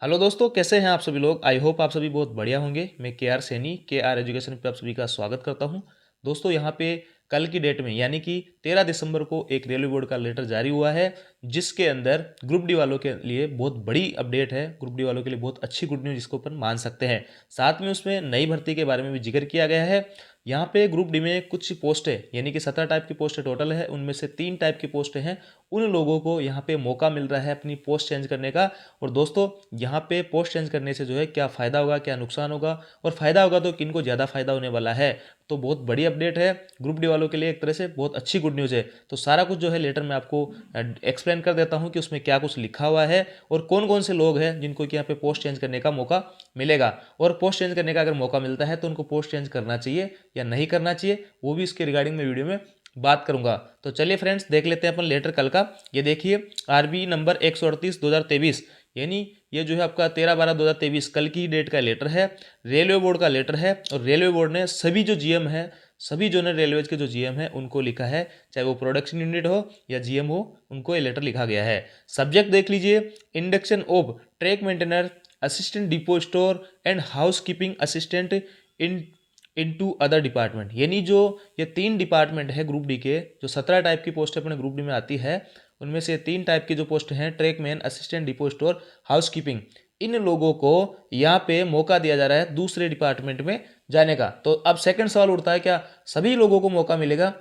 Hello दोस्तों, कैसे हैं आप सभी लोग। आई होप आप सभी बहुत बढ़िया होंगे। मैं के आर सैनी के आर एजुकेशन पे आप सभी का स्वागत करता हूं। दोस्तों, यहाँ पे कल की डेट में यानी कि 13 दिसंबर को एक रेलवे बोर्ड का लेटर जारी हुआ है, जिसके अंदर ग्रुप डी वालों के लिए बहुत बड़ी अपडेट है। ग्रुप डी वालों के लिए बहुत अच्छी गुड न्यूज़ जिसको अपन मान सकते हैं। साथ में उसमें नई भर्ती के बारे में भी जिक्र किया गया है। यहाँ पे ग्रुप डी में कुछ पोस्ट है, यानी कि 17 टाइप की पोस्ट टोटल है, उनमें से 3 टाइप की पोस्ट हैं। उन लोगों को यहाँ पे मौका मिल रहा है अपनी पोस्ट चेंज करने का। और दोस्तों, यहाँ पे पोस्ट चेंज करने से जो है क्या फ़ायदा होगा, क्या नुकसान होगा, और फ़ायदा होगा तो किनको ज़्यादा फ़ायदा होने वाला है, तो बहुत बड़ी अपडेट है ग्रुप डी वालों के लिए। एक तरह से बहुत अच्छी गुड न्यूज़ है। तो सारा कुछ जो है लेटर में आपको एक्सप्लेन कर देता हूँ कि उसमें क्या कुछ लिखा हुआ है और कौन कौन से लोग हैं जिनको कि यहाँ पे पोस्ट चेंज करने का मौका मिलेगा। और पोस्ट चेंज करने का अगर मौका मिलता है तो उनको पोस्ट चेंज करना चाहिए या नहीं करना चाहिए, वो भी इसके रिगार्डिंग में वीडियो में बात करूंगा। तो चलिए फ्रेंड्स, देख लेते हैं अपन लेटर कल का। ये देखिए, आरबी नंबर 138/2023, यानी ये जो है आपका 13/12/2023 कल की डेट का लेटर है। रेलवे बोर्ड का लेटर है और रेलवे बोर्ड ने सभी जो जीएम है, सभी जोनल रेलवेज के जो जीएम है उनको लिखा है, चाहे वो प्रोडक्शन यूनिट हो या जीएम हो, उनको ये लेटर लिखा गया है। सब्जेक्ट देख लीजिए, induction of track maintainer, assistant depot store and house keeping assistant in into other department. यानी जो ये 3 डिपार्टमेंट है ग्रुप डी के, जो 17 टाइप की पोस्ट अपने ग्रुप डी में आती है, उनमें से 3 टाइप की जो पोस्ट हैं, track man, assistant depot store, housekeeping, इन लोगों को यहाँ पे मौका दिया जा रहा है दूसरे डिपार्टमेंट में जाने का। तो अब सेकंड सवाल उठता है, क्या सभी लोगों को मौका मिलेगा?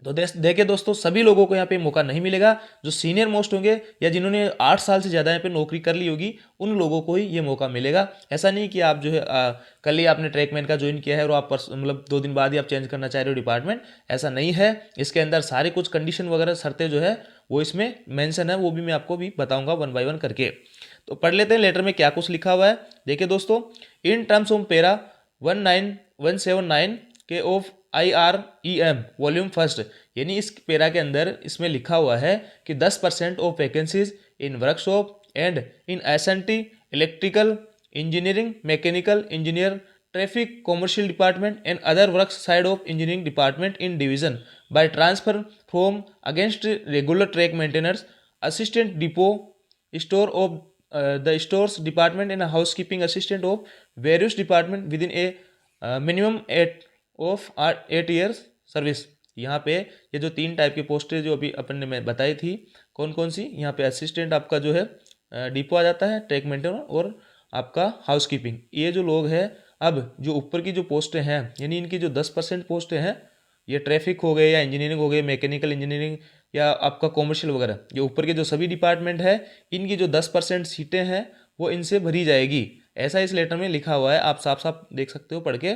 तो देखिए दोस्तों, सभी लोगों को यहाँ पे मौका नहीं मिलेगा। जो सीनियर मोस्ट होंगे या जिन्होंने 8 साल से ज़्यादा यहाँ पे नौकरी कर ली होगी, उन लोगों को ही ये मौका मिलेगा। ऐसा नहीं कि आप जो है कल ही आपने ट्रैकमैन का ज्वाइन किया है और आप मतलब 2 दिन बाद ही आप चेंज करना चाह रहे हो डिपार्टमेंट, ऐसा नहीं है। इसके अंदर सारे कुछ कंडीशन वगैरह शर्तें जो है वो इसमें मैंसन है, वो भी मैं आपको भी बताऊंगा वन बाय वन करके। तो पढ़ लेते हैं लेटर में क्या कुछ लिखा हुआ है। देखिए दोस्तों, इन टर्म्स ऑफ पेरा 19179 के ऑफ IREM वॉल्यूम फर्स्ट, यानी इस पेरा के अंदर इसमें लिखा हुआ है कि 10% of vacancies in workshop and in SNT, electrical engineering, mechanical engineer, traffic, commercial department and other work side of engineering department in division by transfer from against regular track maintenance, assistant depot store of the stores department and a housekeeping assistant of various department within a minimum 8 years service. यहाँ पे ये जो 3 type की पोस्टें जो अभी अपन ने मैं बताई थी, कौन कौन सी, यहाँ पे असिस्टेंट आपका जो है डिपो आ जाता है, ट्रैक मेंटेनर, और आपका हाउसकीपिंग, ये जो लोग हैं। अब जो ऊपर की जो पोस्टें हैं, यानी इनकी जो 10% पोस्टें हैं, ये ट्रैफिक हो गए या इंजीनियरिंग हो गए, मैकेनिकल इंजीनियरिंग या आपका कॉमर्शियल वगैरह, ये ऊपर के जो सभी डिपार्टमेंट है, इनकी जो 10% सीटें हैं वो इनसे भरी जाएगी। ऐसा इस लेटर में लिखा हुआ है, आप साफ साफ देख सकते हो पढ़ के।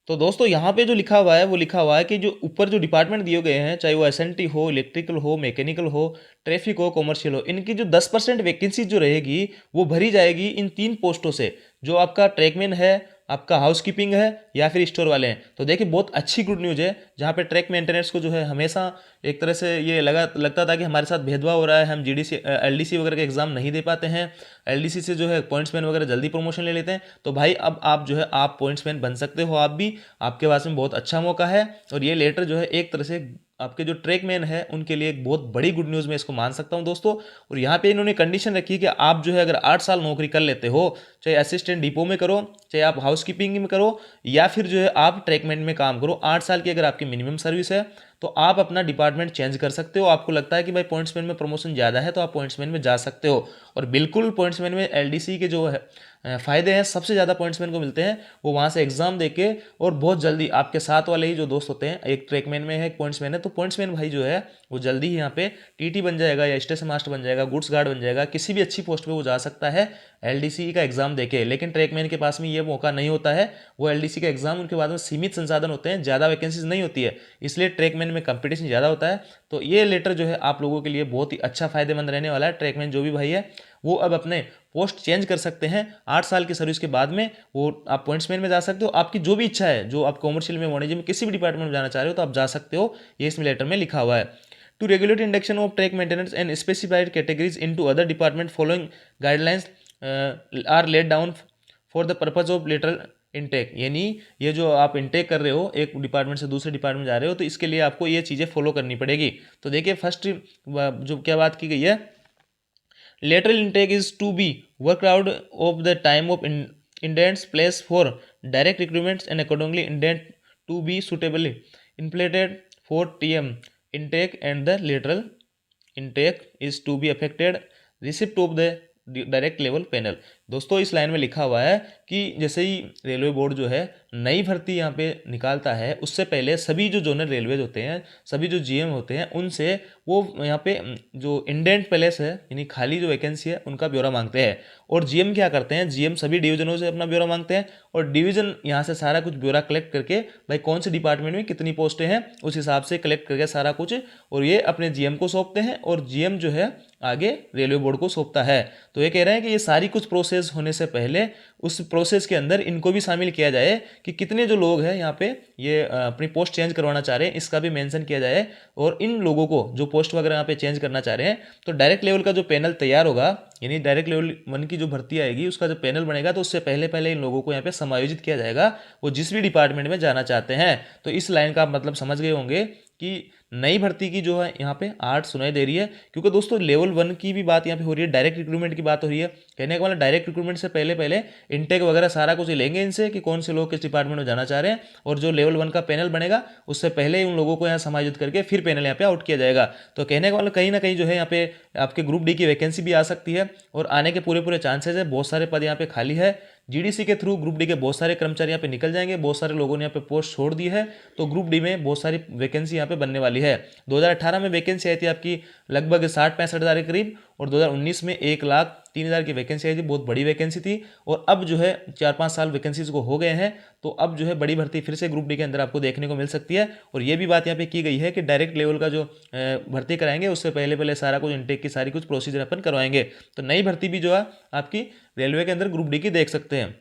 तो दोस्तों, यहाँ पे जो लिखा हुआ है वो लिखा हुआ है कि जो ऊपर जो डिपार्टमेंट दिए गए हैं, चाहे वो एसएनटी हो, इलेक्ट्रिकल हो, मैकेनिकल हो, ट्रैफिक हो, कॉमर्शियल हो, इनकी जो 10% वैकेंसी जो रहेगी वो भरी जाएगी इन 3 पोस्टों से, जो आपका ट्रैकमैन है, आपका हाउसकीपिंग है, या फिर स्टोर वाले हैं। तो देखिए, बहुत अच्छी गुड न्यूज़ है, जहाँ पे ट्रैक मेंटेनेंस को जो है हमेशा एक तरह से ये लगता था कि हमारे साथ भेदभाव हो रहा है, हम जीडीसी एलडीसी वगैरह के एग्जाम नहीं दे पाते हैं, एलडीसी से जो है पॉइंट्समैन वगैरह जल्दी प्रमोशन ले लेते हैं। तो भाई, अब आप जो है आप पॉइंट्समैन बन सकते हो, आप भी, आपके पास में बहुत अच्छा मौका है। और ये लेटर जो है एक तरह से आपके जो ट्रैकमैन है उनके लिए एक बहुत बड़ी गुड न्यूज़ मैं इसको मान सकता हूं दोस्तों। और यहाँ पे इन्होंने कंडीशन रखी है कि आप जो है अगर 8 साल नौकरी कर लेते हो, चाहे असिस्टेंट डिपो में करो, चाहे आप हाउसकीपिंग में करो, या फिर जो है आप ट्रैकमैन में काम करो, 8 साल की अगर आपकी मिनिमम सर्विस है, तो आप अपना डिपार्टमेंट चेंज कर सकते हो। आपको लगता है कि भाई पॉइंट्समैन में प्रमोशन ज़्यादा है, तो आप पॉइंट्समैन में जा सकते हो। और बिल्कुल पॉइंट्समैन में एलडीसी के जो है फ़ायदे हैं, सबसे ज़्यादा पॉइंट्समैन को मिलते हैं, वो वहाँ से एग्जाम देके और बहुत जल्दी आपके साथ वाले ही जो दोस्त होते हैं, एक ट्रैकमैन में है, एक पॉइंट्समैन है, तो पॉइंट्समैन भाई जो है वो जल्दी ही यहाँ पे टीटी बन जाएगा या स्टेशन मास्टर बन जाएगा, गुड्स गार्ड बन जाएगा, किसी भी अच्छी पोस्ट पे वो जा सकता है एलडीसी का एग्जाम देके। लेकिन ट्रैकमैन के पास में ये मौका नहीं होता है, वो एलडीसी का एग्जाम, उनके बाद में सीमित संसाधन होते हैं, ज़्यादा वैकेंसीज नहीं होती है, इसलिए ट्रैकमैन में कंपटीशन ज़्यादा होता है। तो ये लेटर जो है आप लोगों के लिए बहुत ही अच्छा फायदेमंद रहने वाला है। ट्रैकमैन जो भी भाई है वो अब अपने पोस्ट चेंज कर सकते हैं 8 साल की सर्विस के बाद में, वो आप पॉइंट्समैन में जा सकते हो। आपकी जो भी इच्छा है, जो आप कॉमर्शियल में, वाणिज्य में, किसी भी डिपार्टमेंट में जाना चाह रहे हो, तो आप जा सकते हो, ये इसमें लेटर में लिखा हुआ है। To regulate induction of track maintenance and specified categories into other department following guidelines are laid down for the purpose of later intake. यानी ये जो आप इनटेक कर रहे हो, एक डिपार्टमेंट से दूसरे डिपार्टमेंट जा रहे हो, तो इसके लिए आपको ये चीज़ें फॉलो करनी पड़ेगी। तो देखिए, फर्स्ट जो क्या बात की गई है, Lateral intake is to be worked out of the time of indents place for direct recruitments and accordingly indent to be suitably inflated for TM intake and the lateral intake is to be affected receipt of the direct level panel. दोस्तों इस line में लिखा हुआ है कि जैसे ही railway board जो है नई भर्ती यहाँ पे निकालता है, उससे पहले सभी जो जोनल रेलवेज होते हैं, सभी जो जीएम होते हैं, उनसे वो यहाँ पे जो इंडेंट प्लेस है यानी खाली जो वैकेंसी है उनका ब्यौरा मांगते हैं। और जीएम क्या करते हैं, जीएम सभी डिवीजनों से अपना ब्यौरा मांगते हैं और डिवीजन यहाँ से सारा कुछ ब्यौरा कलेक्ट करके भाई कौन से डिपार्टमेंट में कितनी पोस्टें हैं उस हिसाब से कलेक्ट करके सारा कुछ और ये अपने जीएम को सौंपते हैं और जीएम जो है आगे रेलवे बोर्ड को सौंपता है। तो ये कह रहे हैं कि ये सारी कुछ प्रोसेस होने से पहले उस प्रोसेस के अंदर इनको भी शामिल किया जाए कि कितने जो लोग हैं यहाँ पे ये अपनी पोस्ट चेंज करवाना चाह रहे हैं, इसका भी मेंशन किया जाए। और इन लोगों को जो पोस्ट वगैरह यहाँ पे चेंज करना चाह रहे हैं तो डायरेक्ट लेवल का जो पैनल तैयार होगा यानी डायरेक्ट लेवल 1 की जो भर्ती आएगी उसका जो पैनल बनेगा तो उससे पहले पहले इन लोगों को यहाँ पे समायोजित किया जाएगा वो जिस भी डिपार्टमेंट में जाना चाहते हैं। तो इस लाइन का आप मतलब समझ गए होंगे कि नई भर्ती की जो है यहाँ पे 8 सुनाई दे रही है, क्योंकि दोस्तों लेवल 1 की भी बात यहाँ पे हो रही है, डायरेक्ट रिक्रूटमेंट की बात हो रही है। कहने का मतलब डायरेक्ट रिक्रूटमेंट से पहले पहले इनटेक वगैरह सारा कुछ लेंगे इनसे कि कौन से लोग किस डिपार्टमेंट में जाना चाह रहे हैं और जो लेवल 1 का पैनल बनेगा उससे पहले ही उन लोगों को यहाँ समायोजित करके फिर पैनल यहाँ पे आउट किया जाएगा। तो कहने का मतलब कहीं ना कहीं जो है यहाँ पे आपके ग्रुप डी की वैकेंसी भी आ सकती है और आने के पूरे पूरे चांसेस है। बहुत सारे पद यहाँ पे खाली है, जीडीसी के थ्रू ग्रुप डी के बहुत सारे कर्मचारी यहाँ पे निकल जाएंगे, बहुत सारे लोगों ने यहाँ पे पोस्ट छोड़ दी है, तो ग्रुप डी में बहुत सारी वैकेंसी यहाँ पे बनने वाली है। 2018 में वैकेंसी आई थी आपकी लगभग 60-65 हज़ार के करीब और 2019 में 1,03,000 की वैकेंसी आई थी, बहुत बड़ी वैकेंसी थी। और अब जो है 4-5 साल वैकेंसीज को हो गए हैं तो अब जो है बड़ी भर्ती फिर से ग्रुप डी के अंदर आपको देखने को मिल सकती है। और ये भी बात यहाँ पे की गई है कि डायरेक्ट लेवल का जो भर्ती कराएंगे उससे पहले पहले सारा कुछ इनटेक की सारी कुछ प्रोसीजर अपन करवाएंगे। तो नई भर्ती भी जो है आपकी रेलवे के अंदर ग्रुप डी की देख सकते हैं,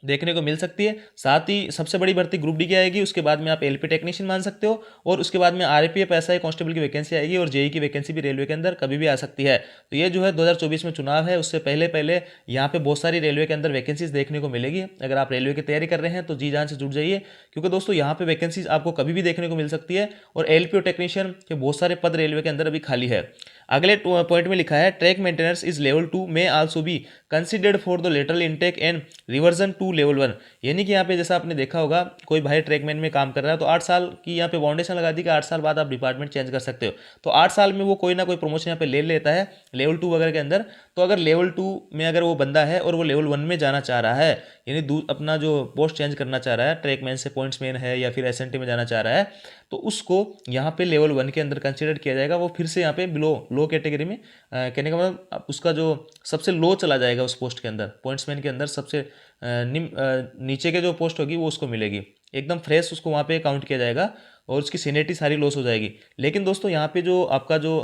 देखने को मिल सकती है। साथ ही सबसे बड़ी भर्ती ग्रुप डी की आएगी, उसके बाद में आप एलपी टेक्नीशियन मान सकते हो और उसके बाद में आरपीएफ एसआई कांस्टेबल की वैकेंसी आएगी और जेई की वैकेंसी भी रेलवे के अंदर कभी भी आ सकती है। तो ये जो है 2024 में चुनाव है, उससे पहले पहले यहाँ पे बहुत सारी रेलवे के अंदर वैकेंसीज देखने को मिलेगी। अगर आप रेलवे की तैयारी कर रहे हैं तो जी जान से जुड़ जाइए, क्योंकि दोस्तों यहाँ पे वैकेंसीज आपको कभी भी देखने को मिल सकती है और एलपीओ टेक्नीशियन के बहुत सारे पद रेलवे के अंदर अभी खाली है। अगले पॉइंट में लिखा है ट्रैक मेंटेनेंस इज लेवल 2 में also be considered for the lateral intake and reversion to level 1। यानी कि यहाँ पे जैसा आपने देखा होगा कोई भाई ट्रैकमैन में काम कर रहा है तो 8 साल की यहाँ पे फाउंडेशन लगा दी कि 8 साल बाद आप डिपार्टमेंट चेंज कर सकते हो। तो 8 साल में वो कोई ना कोई प्रमोशन यहाँ पे ले लेता है लेवल 2 वगैरह के अंदर। तो अगर लेवल 2 में अगर वो बंदा है और वो लेवल 1 में जाना चाह रहा है यानी अपना जो पोस्ट चेंज करना चाह रहा है, ट्रैकमैन से पॉइंट्समैन है या फिर एसएनटी में जाना चाह रहा है, तो उसको यहाँ पे लेवल 1 के अंदर कंसिडर किया जाएगा। वो फिर से यहाँ पे बिलो लो कैटेगरी में कहने का मतलब उसका जो सबसे लो चला जाएगा उस पोस्ट के अंदर, पॉइंट्समैन के अंदर सबसे नीचे के जो पोस्ट होगी वो उसको मिलेगी, एकदम फ्रेश उसको वहाँ पे काउंट किया जाएगा और उसकी सीनियरिटी सारी लॉस हो जाएगी। लेकिन दोस्तों यहाँ पे जो आपका जो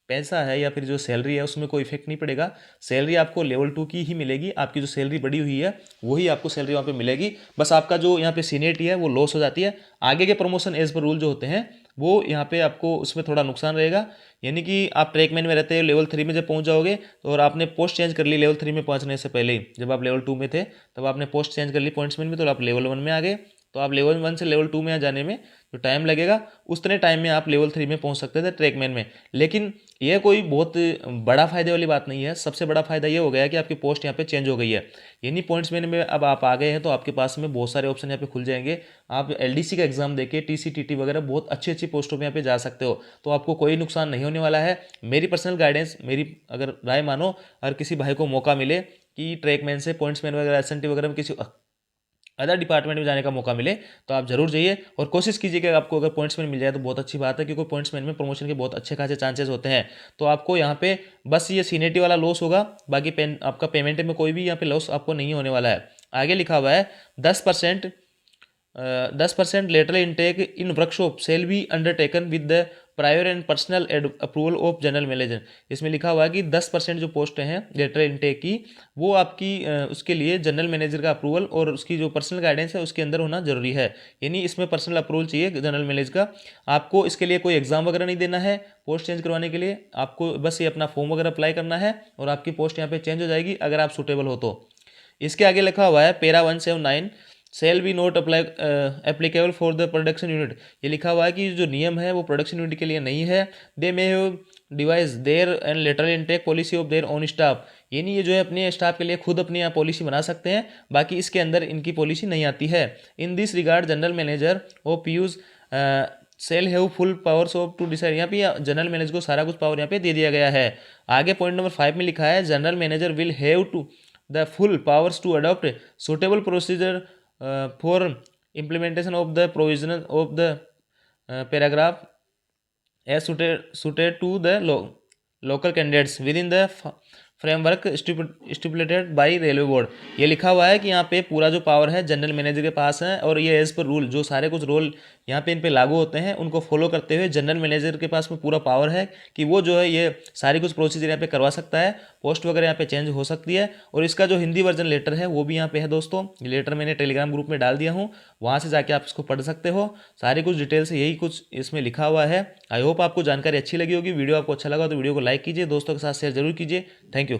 पैसा है या फिर जो सैलरी है उसमें कोई इफेक्ट नहीं पड़ेगा। सैलरी आपको लेवल 2 की ही मिलेगी, आपकी जो सैलरी बढ़ी हुई है वही आपको सैलरी वहाँ पे मिलेगी। बस आपका जो यहाँ पे सीनियरिटी है वो लॉस हो जाती है। आगे के प्रमोशन एज पर रूल जो होते हैं वो यहाँ पे आपको उसमें थोड़ा नुकसान रहेगा। यानी कि आप ट्रैकमैन में रहते हो, लेवल 3 में जब पहुँच जाओगे तो और आपने पोस्ट चेंज कर ली लेवल 3 में पहुँचने से पहले ही, जब आप लेवल 2 में थे तब आपने पोस्ट चेंज कर ली पॉइंट्समैन में, तो आप लेवल 1 में आ गए। तो आप लेवल 1 से लेवल 2 में जाने में जो टाइम लगेगा उतने टाइम में आप लेवल 3 में पहुंच सकते थे ट्रैकमैन में। लेकिन यह कोई बहुत बड़ा फायदे वाली बात नहीं है। सबसे बड़ा फायदा ये हो गया कि आपकी पोस्ट यहाँ पे चेंज हो गई है, यानी पॉइंट्समैन में अब आप आ गए हैं तो आपके पास में बहुत सारे ऑप्शन यहाँ पे खुल जाएंगे। आप एलडीसी का एग्जाम देके टीसी टीटी वगैरह बहुत अच्छी अच्छी पोस्टों में यहाँ पे जा सकते हो, तो आपको कोई नुकसान नहीं होने वाला है। मेरी पर्सनल गाइडेंस, मेरी अगर राय मानो, अगर किसी भाई को मौका मिले कि ट्रैकमैन से पॉइंट्समैन वगैरह एसएनटी वगैरह में किसी अदर डिपार्टमेंट में जाने का मौका मिले तो आप जरूर जाइए और कोशिश कीजिए कि आपको अगर पॉइंट्समैन मिल जाए तो बहुत अच्छी बात है, क्योंकि पॉइंट्समैन में प्रमोशन के बहुत अच्छे खासे चांसेस होते हैं। तो आपको यहाँ पे बस ये सीनियरिटी वाला लॉस होगा, बाकी आपका पेमेंट में कोई भी यहाँ पे लॉस आपको नहीं होने वाला है। आगे लिखा हुआ है 10% lateral intake in workshop shall be undertaken with the prior and personal approval of general manager. इसमें लिखा हुआ है कि 10% जो पोस्ट हैं लेटरल इंटेक की वो आपकी उसके लिए जनरल मैनेजर का अप्रूवल और उसकी जो पर्सनल गाइडेंस है उसके अंदर होना जरूरी है। यानी इसमें पर्सनल अप्रूवल चाहिए जनरल मैनेजर का। आपको इसके लिए कोई एग्जाम वगैरह नहीं देना है पोस्ट चेंज करवाने के लिए, आपको बस ये अपना फॉर्म वगैरह अप्लाई करना है और आपकी पोस्ट यहाँ पे चेंज हो जाएगी अगर आप सूटेबल हो तो। इसके आगे लिखा हुआ है para 179 shall be not apply for the production unit. ये लिखा हुआ है कि जो नियम है वो प्रोडक्शन यूनिट के लिए नहीं है। They may have devise there and lateral intake policy of their own staff, यानी ये जो है अपने स्टाफ के लिए खुद अपनी यहाँ पॉलिसी बना सकते हैं, बाकी इसके अंदर इनकी पॉलिसी नहीं आती है। In this regard general manager of PUs shall have full powers of to decide, यहाँ पे जनरल मैनेजर को सारा कुछ पावर यहाँ पे दे दिया गया है। आगे पॉइंट नंबर 5 में लिखा है general manager will have to the full powers to adopt suitable procedure for implementation of the provision of the paragraph as suited to the local candidates within the framework stipulated by railway board. ये लिखा हुआ है कि यहाँ पे पूरा जो power है जनरल मैनेजर के पास है, और ये एज पर रूल जो सारे कुछ रोल यहाँ पे इन पे लागू होते हैं उनको फॉलो करते हुए जनरल मैनेजर के पास में पूरा पावर है कि वो जो है ये सारी कुछ प्रोसीजर यहाँ पे करवा सकता है, पोस्ट वगैरह यहाँ पे चेंज हो सकती है। और इसका जो हिंदी वर्जन लेटर है वो भी यहाँ पे है दोस्तों, ये लेटर मैंने टेलीग्राम ग्रुप में डाल दिया हूँ, वहाँ से जाके आप इसको पढ़ सकते हो। सारी कुछ डिटेल से यही कुछ इसमें लिखा हुआ है। आई होप आपको जानकारी अच्छी लगी होगी। वीडियो आपको अच्छा लगा तो वीडियो को लाइक कीजिए, दोस्तों के साथ शेयर जरूर कीजिए। Thank you.